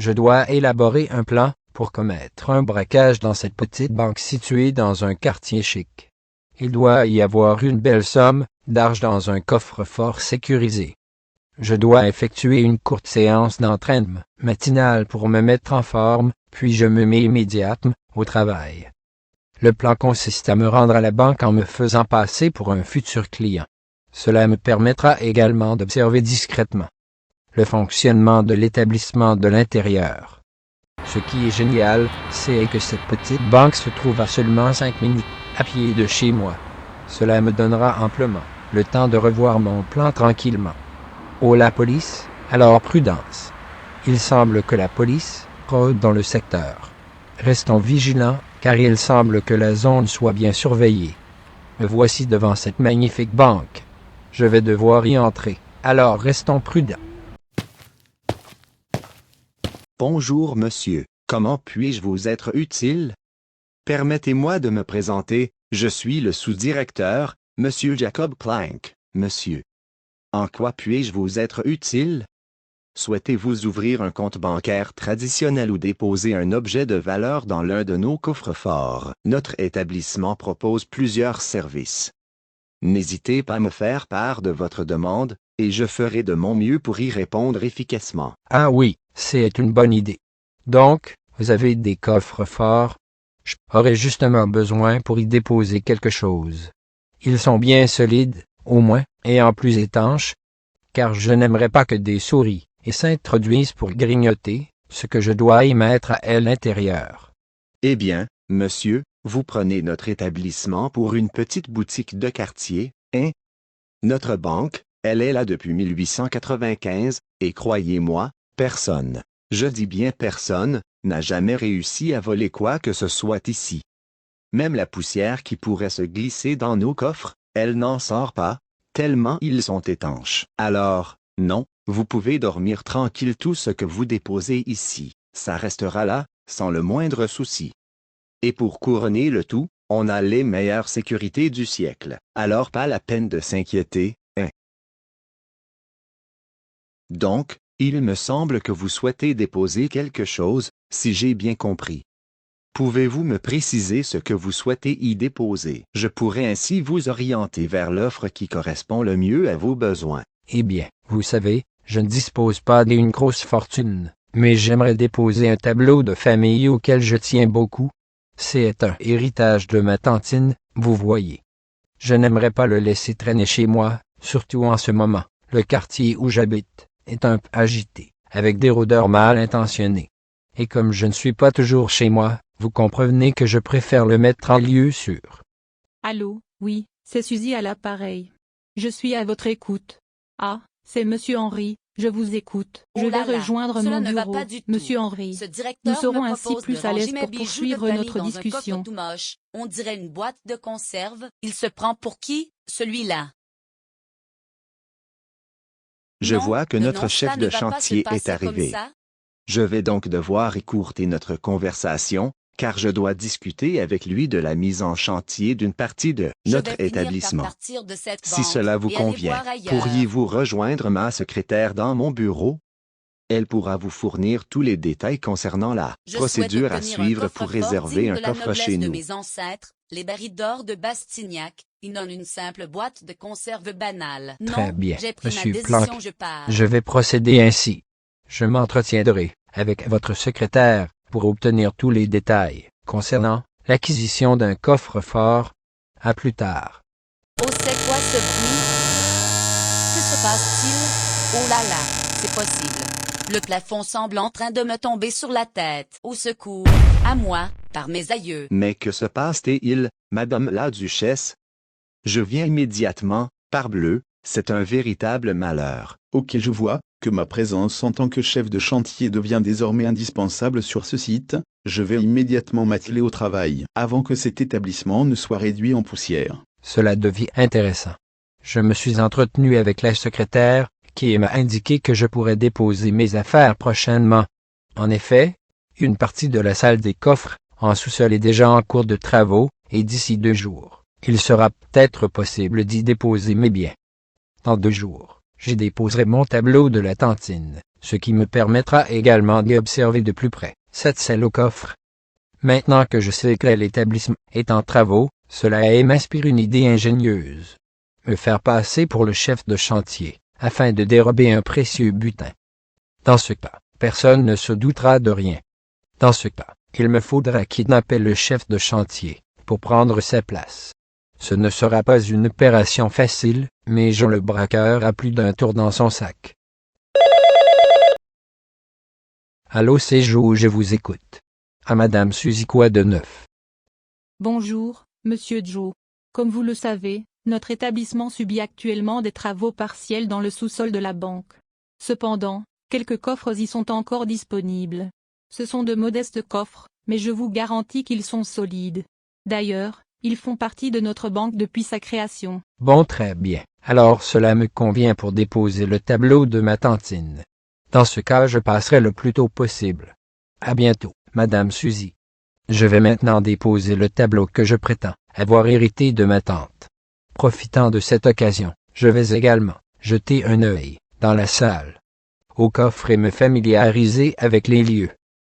Je dois élaborer un plan pour commettre un braquage dans cette petite banque située dans un quartier chic. Il doit y avoir une belle somme d'argent dans un coffre-fort sécurisé. Je dois effectuer une courte séance d'entraînement matinale pour me mettre en forme, puis je me mets immédiatement au travail. Le plan consiste à me rendre à la banque en me faisant passer pour un futur client. Cela me permettra également d'observer discrètement le fonctionnement de l'établissement de l'intérieur. Ce qui est génial, c'est que cette petite banque se trouve à seulement 5 minutes à pied de chez moi. Cela me donnera amplement le temps de revoir mon plan tranquillement. Oh la police, alors prudence. Il semble que la police rôde dans le secteur. Restons vigilants, car il semble que la zone soit bien surveillée. Me voici devant cette magnifique banque. Je vais devoir y entrer, alors restons prudents. Bonjour monsieur, comment puis-je vous être utile? Permettez-moi de me présenter, je suis le sous-directeur, monsieur Jacob Plank, monsieur. En quoi puis-je vous être utile? Souhaitez-vous ouvrir un compte bancaire traditionnel ou déposer un objet de valeur dans l'un de nos coffres-forts? Notre établissement propose plusieurs services. N'hésitez pas à me faire part de votre demande, et je ferai de mon mieux pour y répondre efficacement. Ah oui, c'est une bonne idée. Donc, vous avez des coffres forts? J'aurais justement besoin pour y déposer quelque chose. Ils sont bien solides, au moins, et en plus étanches, car je n'aimerais pas que des souris s'introduisent pour grignoter ce que je dois y mettre à l'intérieur. Eh bien, monsieur, vous prenez notre établissement pour une petite boutique de quartier, hein? Notre banque, elle est là depuis 1895, et croyez-moi, personne, je dis bien personne, n'a jamais réussi à voler quoi que ce soit ici. Même la poussière qui pourrait se glisser dans nos coffres, elle n'en sort pas, tellement ils sont étanches. Alors, non, vous pouvez dormir tranquille, tout ce que vous déposez ici, ça restera là, sans le moindre souci. Et pour couronner le tout, on a les meilleures sécurités du siècle, alors pas la peine de s'inquiéter, hein. Donc, il me semble que vous souhaitez déposer quelque chose, si j'ai bien compris. Pouvez-vous me préciser ce que vous souhaitez y déposer? Je pourrais ainsi vous orienter vers l'offre qui correspond le mieux à vos besoins. Eh bien, vous savez, je ne dispose pas d'une grosse fortune, mais j'aimerais déposer un tableau de famille auquel je tiens beaucoup. C'est un héritage de ma tantine, vous voyez. Je n'aimerais pas le laisser traîner chez moi, surtout en ce moment. Le quartier où j'habite est un peu agité, avec des rôdeurs mal intentionnés. Et comme je ne suis pas toujours chez moi, vous comprenez que je préfère le mettre en lieu sûr. Allô, oui, c'est Suzy à l'appareil. Je suis à votre écoute. Ah, c'est Monsieur Henry, je vous écoute. Je vais rejoindre mon bureau, Monsieur Henry. Nous serons ainsi plus à l'aise pour poursuivre notre discussion. On dirait une boîte de conserve. Il se prend pour qui, celui-là? Je Non, vois que non, notre chef ça de ne va pas se chantier passer est arrivé. comme ça. Je vais donc devoir écourter notre conversation, car je dois discuter avec lui de la mise en chantier d'une partie de Je notre vais finir par établissement. partir de cette Si banque cela vous et aller convient, voir ailleurs. pourriez-vous rejoindre ma secrétaire dans mon bureau? Elle pourra vous fournir tous les détails concernant la Je procédure souhaite à obtenir un suivre pour coffre-fort réserver digne un de la coffre noblesse chez de nous. mes ancêtres, les barils d'or de Bastignac, et non une simple boîte de conserve banale. Très Non, bien, j'ai pris ma Monsieur décision, Planck. je pars. Je vais procéder ainsi. Je m'entretiendrai avec votre secrétaire pour obtenir tous les détails concernant l'acquisition d'un coffre-fort. À plus tard. Oh, c'est quoi ce bruit? Que se passe-t-il? Oh là là, c'est possible. Le plafond semble en train de me tomber sur la tête. Au secours, à moi, par mes aïeux. Mais que se passe-t-il, Madame la Duchesse? Je viens immédiatement, parbleu, c'est un véritable malheur. Ok, je vois que ma présence en tant que chef de chantier devient désormais indispensable sur ce site. Je vais immédiatement m'atteler au travail avant que cet établissement ne soit réduit en poussière. Cela devient intéressant. Je me suis entretenu avec la secrétaire, qui m'a indiqué que je pourrais déposer mes affaires prochainement. En effet, une partie de la salle des coffres en sous-sol est déjà en cours de travaux, et d'ici 2 jours, il sera peut-être possible d'y déposer mes biens. Dans 2 jours, j'y déposerai mon tableau de la tantine, ce qui me permettra également d'y observer de plus près cette selle au coffre. Maintenant que je sais que l'établissement est en travaux, cela m'inspire une idée ingénieuse. Me faire passer pour le chef de chantier, afin de dérober un précieux butin. Dans ce cas, personne ne se doutera de rien. Dans ce cas, il me faudra kidnapper le chef de chantier, pour prendre sa place. Ce ne sera pas une opération facile, mais Jean le braqueur a plus d'un tour dans son sac. Allô, c'est Joe, je vous écoute. À Madame Suzy, quoi de neuf? Bonjour, Monsieur Joe. Comme vous le savez, notre établissement subit actuellement des travaux partiels dans le sous-sol de la banque. Cependant, quelques coffres y sont encore disponibles. Ce sont de modestes coffres, mais je vous garantis qu'ils sont solides. D'ailleurs, ils font partie de notre banque depuis sa création. Bon, très bien. Alors cela me convient pour déposer le tableau de ma tantine. Dans ce cas, je passerai le plus tôt possible. À bientôt, Madame Suzy. Je vais maintenant déposer le tableau que je prétends avoir hérité de ma tante. Profitant de cette occasion, je vais également jeter un œil dans la salle au coffre et me familiariser avec les lieux.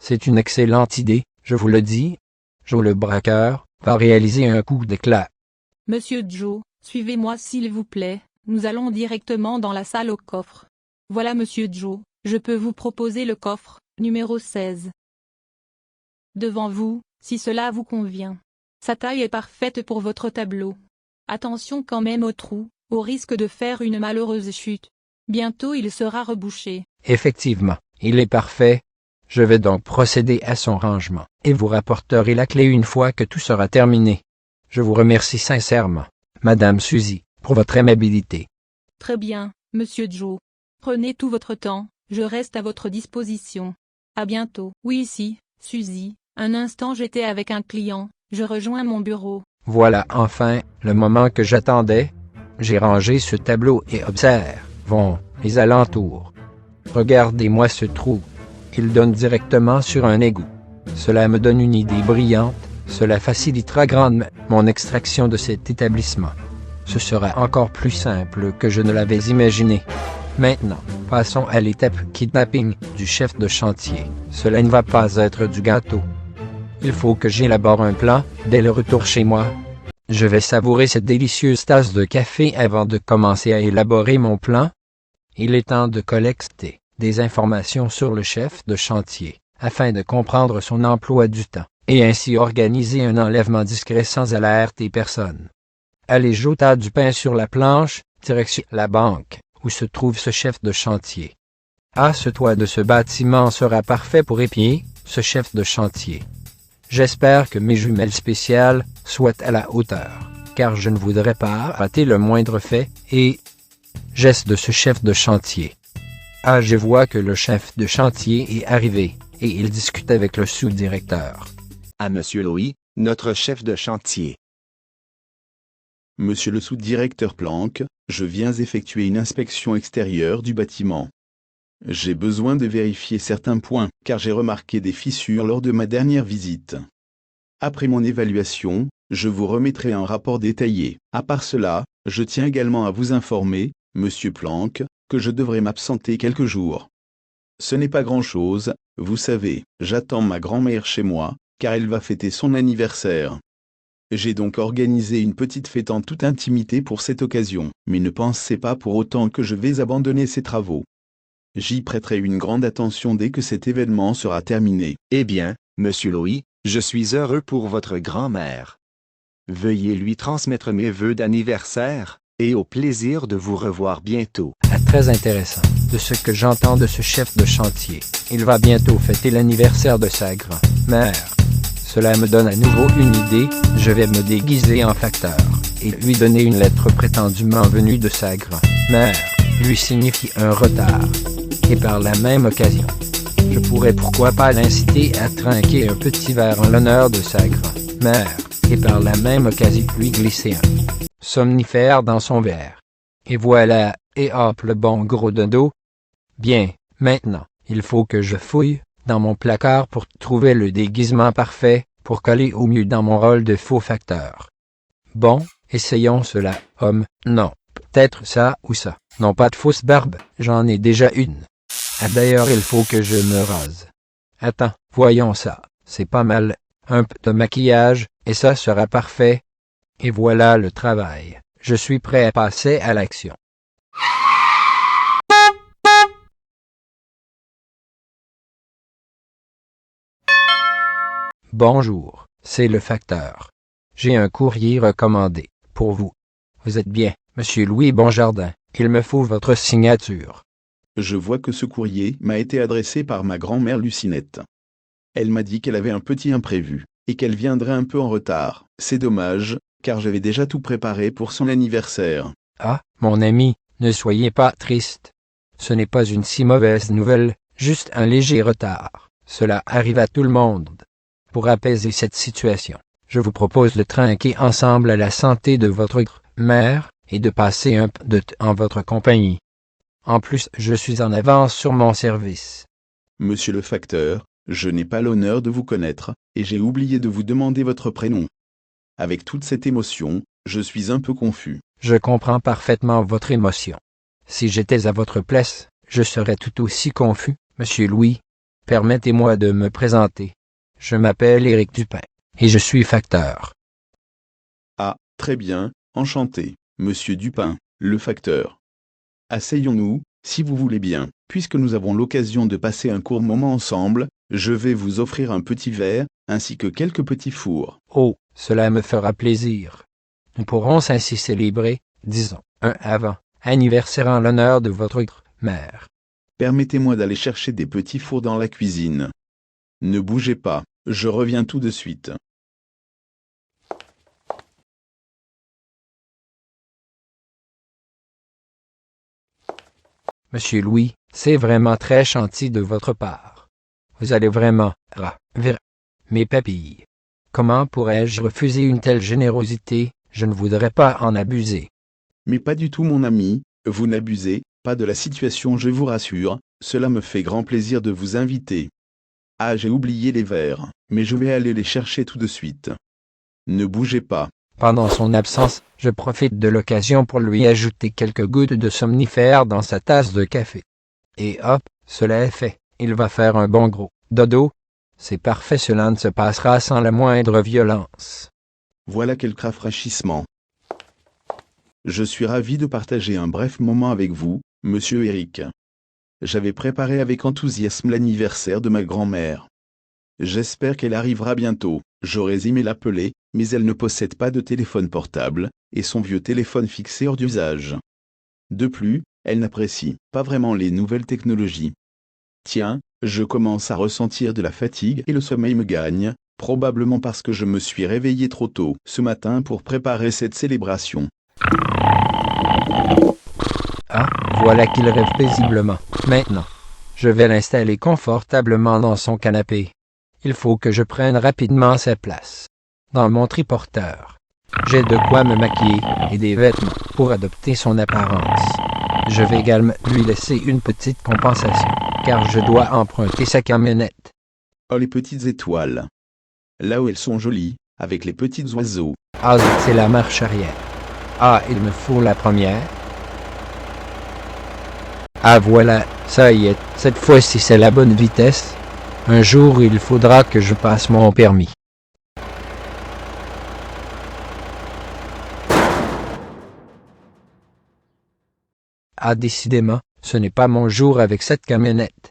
C'est une excellente idée, je vous le dis. Joe le braqueur va réaliser un coup d'éclat. Monsieur Joe, suivez-moi s'il vous plaît, nous allons directement dans la salle au coffre. Voilà Monsieur Joe, je peux vous proposer le coffre, numéro 16. Devant vous, si cela vous convient. Sa taille est parfaite pour votre tableau. Attention quand même au trou, au risque de faire une malheureuse chute. Bientôt il sera rebouché. Effectivement, il est parfait. Je vais donc procéder à son rangement, et vous rapporterez la clé une fois que tout sera terminé. Je vous remercie sincèrement, Madame Suzy, pour votre aimabilité. Très bien, Monsieur Joe. Prenez tout votre temps, je reste à votre disposition. À bientôt. Oui, ici, Suzy, un instant j'étais avec un client, je rejoins mon bureau. Voilà enfin le moment que j'attendais. J'ai rangé ce tableau et observons les alentours. Regardez-moi ce trou. Il donne directement sur un égout. Cela me donne une idée brillante, cela facilitera grandement mon extraction de cet établissement. Ce sera encore plus simple que je ne l'avais imaginé. Maintenant, passons à l'étape kidnapping du chef de chantier. Cela ne va pas être du gâteau. Il faut que j'élabore un plan dès le retour chez moi. Je vais savourer cette délicieuse tasse de café avant de commencer à élaborer mon plan. Il est temps de collecter des informations sur le chef de chantier, afin de comprendre son emploi du temps, et ainsi organiser un enlèvement discret sans alerter personne. Allez, jeta du pain sur la planche, direction la banque, où se trouve ce chef de chantier. Ah, ce toit de ce bâtiment sera parfait pour épier ce chef de chantier. J'espère que mes jumelles spéciales soient à la hauteur, car je ne voudrais pas rater le moindre fait et geste de ce chef de chantier. Ah, je vois que le chef de chantier est arrivé, et il discute avec le sous-directeur. À Monsieur Louis, notre chef de chantier. Monsieur le sous-directeur Planck, je viens effectuer une inspection extérieure du bâtiment. J'ai besoin de vérifier certains points, car j'ai remarqué des fissures lors de ma dernière visite. Après mon évaluation, je vous remettrai un rapport détaillé. À part cela, je tiens également à vous informer, Monsieur Planck, que je devrais m'absenter quelques jours. Ce n'est pas grand-chose, vous savez, j'attends ma grand-mère chez moi, car elle va fêter son anniversaire. J'ai donc organisé une petite fête en toute intimité pour cette occasion, mais ne pensez pas pour autant que je vais abandonner ces travaux. J'y prêterai une grande attention dès que cet événement sera terminé. Eh bien, Monsieur Louis, je suis heureux pour votre grand-mère. Veuillez lui transmettre mes vœux d'anniversaire, et au plaisir de vous revoir bientôt. Ah, très intéressant, de ce que j'entends de ce chef de chantier. Il va bientôt fêter l'anniversaire de sa grand-mère. Cela me donne à nouveau une idée, je vais me déguiser en facteur, et lui donner une lettre prétendument venue de sa grand-mère, lui signifie un retard. Et par la même occasion, je pourrais pourquoi pas l'inciter à trinquer un petit verre en l'honneur de sa grand-mère, et par la même occasion lui glisser un somnifère dans son verre. Et voilà, et hop le bon gros dodo. Bien, maintenant, il faut que je fouille dans mon placard pour trouver le déguisement parfait, pour coller au mieux dans mon rôle de faux facteur. Bon, essayons cela, homme, non, peut-être ça ou ça. Non, pas de fausse barbe, j'en ai déjà une. Ah, d'ailleurs, il faut que je me rase. Attends, voyons ça. C'est pas mal. Un peu de maquillage, et ça sera parfait. Et voilà le travail. Je suis prêt à passer à l'action. Bonjour, c'est le facteur. J'ai un courrier recommandé, pour vous. Vous êtes bien, Monsieur Louis Bonjardin. Il me faut votre signature. Je vois que ce courrier m'a été adressé par ma grand-mère Lucinette. Elle m'a dit qu'elle avait un petit imprévu, et qu'elle viendrait un peu en retard. C'est dommage, car j'avais déjà tout préparé pour son anniversaire. Ah, mon ami, ne soyez pas triste. Ce n'est pas une si mauvaise nouvelle, juste un léger retard. Cela arrive à tout le monde. Pour apaiser cette situation, je vous propose de trinquer ensemble à la santé de votre mère et de passer un peu de temps en votre compagnie. En plus, je suis en avance sur mon service. Monsieur le facteur, je n'ai pas l'honneur de vous connaître, et j'ai oublié de vous demander votre prénom. Avec toute cette émotion, je suis un peu confus. Je comprends parfaitement votre émotion. Si j'étais à votre place, je serais tout aussi confus, Monsieur Louis. Permettez-moi de me présenter. Je m'appelle Éric Dupin, et je suis facteur. Ah, très bien, enchanté, Monsieur Dupin, le facteur. Asseyons-nous, si vous voulez bien. Puisque nous avons l'occasion de passer un court moment ensemble, je vais vous offrir un petit verre, ainsi que quelques petits fours. Oh, cela me fera plaisir. Nous pourrons ainsi célébrer, disons, un anniversaire en l'honneur de votre mère. Permettez-moi d'aller chercher des petits fours dans la cuisine. Ne bougez pas, je reviens tout de suite. Monsieur Louis, c'est vraiment très gentil de votre part. Vous allez vraiment ravir mes papilles. Comment pourrais-je refuser une telle générosité? Je ne voudrais pas en abuser. Mais pas du tout mon ami, vous n'abusez pas de la situation, je vous rassure, cela me fait grand plaisir de vous inviter. Ah, j'ai oublié les verres, mais je vais aller les chercher tout de suite. Ne bougez pas. Pendant son absence, je profite de l'occasion pour lui ajouter quelques gouttes de somnifère dans sa tasse de café. Et hop, cela est fait. Il va faire un bon gros dodo. C'est parfait, cela ne se passera sans la moindre violence. Voilà quel rafraîchissement. Je suis ravi de partager un bref moment avec vous, Monsieur Éric. J'avais préparé avec enthousiasme l'anniversaire de ma grand-mère. J'espère qu'elle arrivera bientôt. J'aurais aimé l'appeler, mais elle ne possède pas de téléphone portable, et son vieux téléphone fixe est hors d'usage. De plus, elle n'apprécie pas vraiment les nouvelles technologies. Tiens, je commence à ressentir de la fatigue et le sommeil me gagne, probablement parce que je me suis réveillé trop tôt ce matin pour préparer cette célébration. Ah, voilà qu'il rêve paisiblement. Maintenant, je vais l'installer confortablement dans son canapé. Il faut que je prenne rapidement sa place. Dans mon triporteur, j'ai de quoi me maquiller et des vêtements pour adopter son apparence. Je vais également lui laisser une petite compensation, car je dois emprunter sa camionnette. Oh, les petites étoiles. Là où elles sont jolies, avec les petits oiseaux. Ah, c'est la marche arrière. Ah, il me faut la première. Ah voilà, ça y est, cette fois-ci c'est la bonne vitesse. Un jour il faudra que je passe mon permis. Ah décidément, ce n'est pas mon jour avec cette camionnette.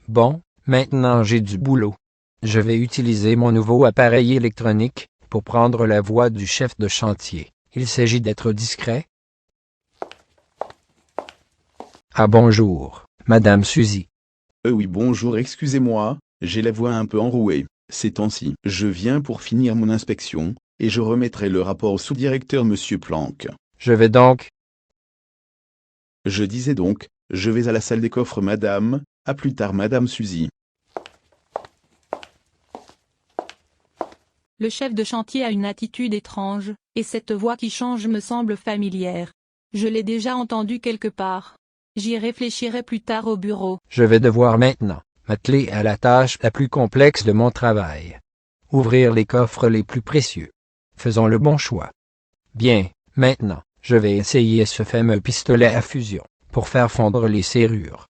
Bon, maintenant j'ai du boulot. Je vais utiliser mon nouveau appareil électronique pour prendre la voix du chef de chantier. Il s'agit d'être discret. Ah bonjour, Madame Suzy. Oui bonjour, excusez-moi, j'ai la voix un peu enrouée. Ces temps-ci, je viens pour finir mon inspection, et je remettrai le rapport au sous-directeur Monsieur Planck. Je vais donc... Je disais donc, je vais à la salle des coffres madame, à plus tard Madame Suzy. Le chef de chantier a une attitude étrange, et cette voix qui change me semble familière. Je l'ai déjà entendue quelque part. J'y réfléchirai plus tard au bureau. Je vais devoir maintenant m'atteler à la tâche la plus complexe de mon travail. Ouvrir les coffres les plus précieux. Faisons le bon choix. Bien, maintenant, je vais essayer ce fameux pistolet à fusion pour faire fondre les serrures.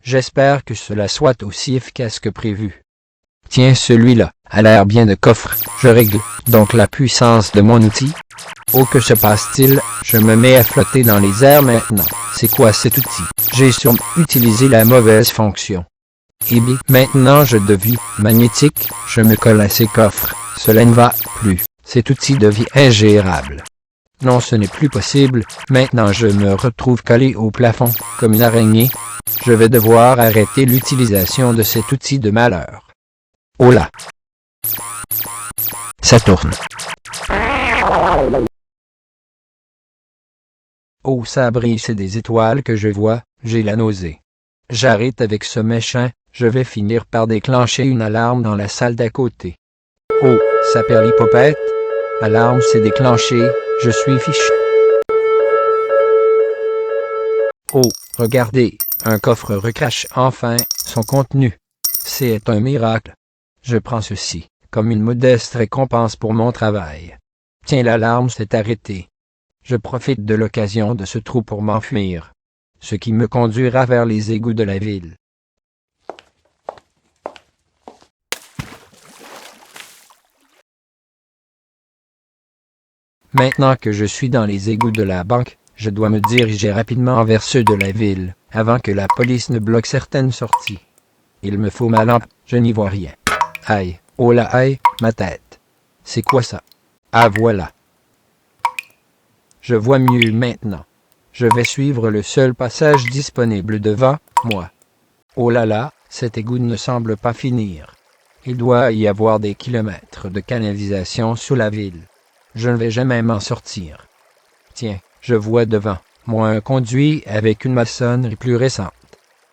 J'espère que cela soit aussi efficace que prévu. Tiens, celui-là a l'air bien de coffre. Je règle donc la puissance de mon outil. Oh, que se passe-t-il? Je me mets à flotter dans les airs maintenant. C'est quoi cet outil? J'ai sûrement utilisé la mauvaise fonction. Eh bien, maintenant je deviens magnétique. Je me colle à ces coffres. Cela ne va plus. Cet outil devient ingérable. Non, ce n'est plus possible. Maintenant je me retrouve collé au plafond, comme une araignée. Je vais devoir arrêter l'utilisation de cet outil de malheur. Oh là! Ça tourne. Oh, ça brille, c'est des étoiles que je vois, j'ai la nausée. J'arrête avec ce méchant, je vais finir par déclencher une alarme dans la salle d'à côté. Oh, ça perlipopette. L'alarme s'est déclenchée, je suis fichu. Oh, regardez, un coffre recrache enfin son contenu. C'est un miracle. Je prends ceci comme une modeste récompense pour mon travail. Tiens, l'alarme s'est arrêtée. Je profite de l'occasion de ce trou pour m'enfuir, ce qui me conduira vers les égouts de la ville. Maintenant que je suis dans les égouts de la banque, je dois me diriger rapidement vers ceux de la ville, avant que la police ne bloque certaines sorties. Il me faut ma lampe, je n'y vois rien. Aïe, oh là aïe, ma tête. C'est quoi ça? Ah voilà. Je vois mieux maintenant. Je vais suivre le seul passage disponible devant moi. Oh là là, cet égout ne semble pas finir. Il doit y avoir des kilomètres de canalisation sous la ville. Je ne vais jamais m'en sortir. Tiens, je vois devant moi un conduit avec une maçonnerie plus récente.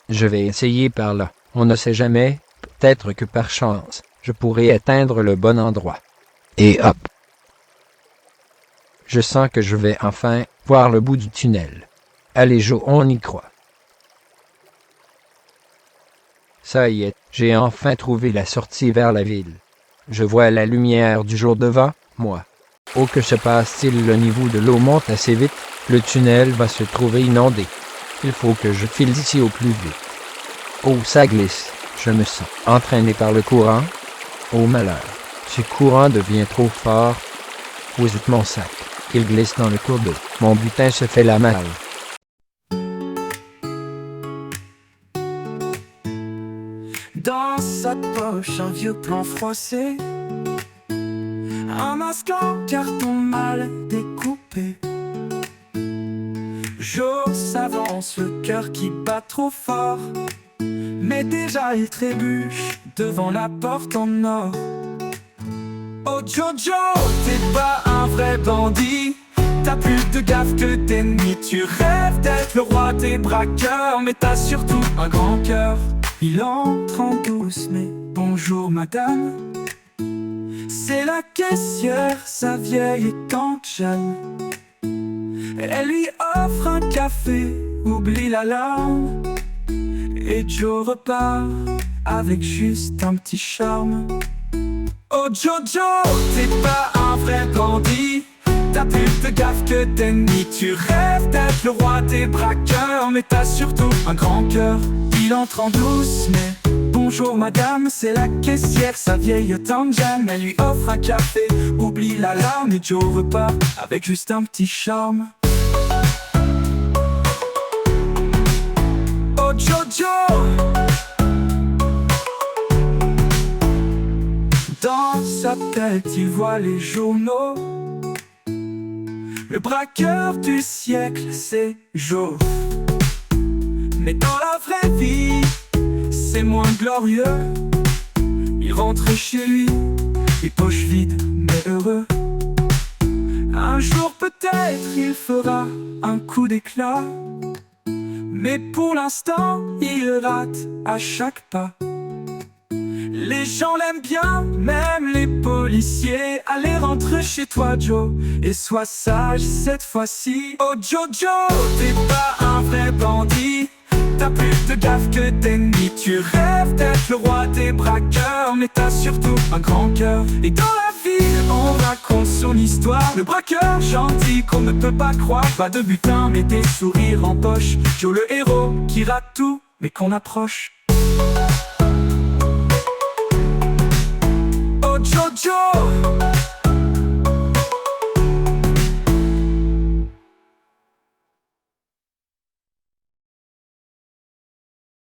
Je vais essayer par là. On ne sait jamais, peut-être que par chance, je pourrai atteindre le bon endroit. Et hop! Je sens que je vais enfin voir le bout du tunnel. Allez Joe, on y croit. Ça y est, j'ai enfin trouvé la sortie vers la ville. Je vois la lumière du jour devant moi. Oh, que se passe-t-il? Le niveau de l'eau monte assez vite. Le tunnel va se trouver inondé. Il faut que je file d'ici au plus vite. Oh, ça glisse. Je me sens entraîné par le courant. Oh malheur. Ce courant devient trop fort. Où est mon sac? Il glisse dans le cours d'eau. Mon butin se fait la malle. Dans sa poche, un vieux plan froissé, un masque en carton mal découpé. Joe s'avance, le cœur qui bat trop fort, mais déjà il trébuche devant la porte en or. Oh Jojo, t'es pas un vrai bandit, t'as plus de gaffe que d'ennemis. Tu rêves d'être le roi des braqueurs, mais t'as surtout un grand cœur. Il entre en douce, mais bonjour madame. C'est la caissière, sa vieille tante Jeanne. Elle lui offre un café, oublie l'alarme, et Joe repart avec juste un petit charme. Oh Jojo, t'es pas un vrai bandit, t'as plus de gaffe que d'ennemis. Tu rêves d'être le roi des braqueurs, mais t'as surtout un grand cœur. Il entre en douce, mais bonjour madame, c'est la caissière, sa vieille tante Jeanne. Elle lui offre un café, oublie l'alarme, et Joe repart avec juste un petit charme. Oh Jojo, dans sa tête il voit les journaux. Le braqueur du siècle c'est Joe. Mais dans la vraie vie, c'est moins glorieux. Il rentre chez lui, les poches vides mais heureux. Un jour peut-être il fera un coup d'éclat, mais pour l'instant il rate à chaque pas. Les gens l'aiment bien, même les policiers. Allez, rentre chez toi Joe, et sois sage cette fois-ci. Oh Jojo, t'es pas un vrai bandit, t'as plus de gaffe que d'ennemis. Tu rêves d'être le roi des braqueurs, mais t'as surtout un grand cœur. Et dans la ville, on raconte son histoire. Le braqueur gentil qu'on ne peut pas croire. Pas de butin, mais des sourires en poche. Joe le héros qui rate tout mais qu'on approche. Oh Jojo,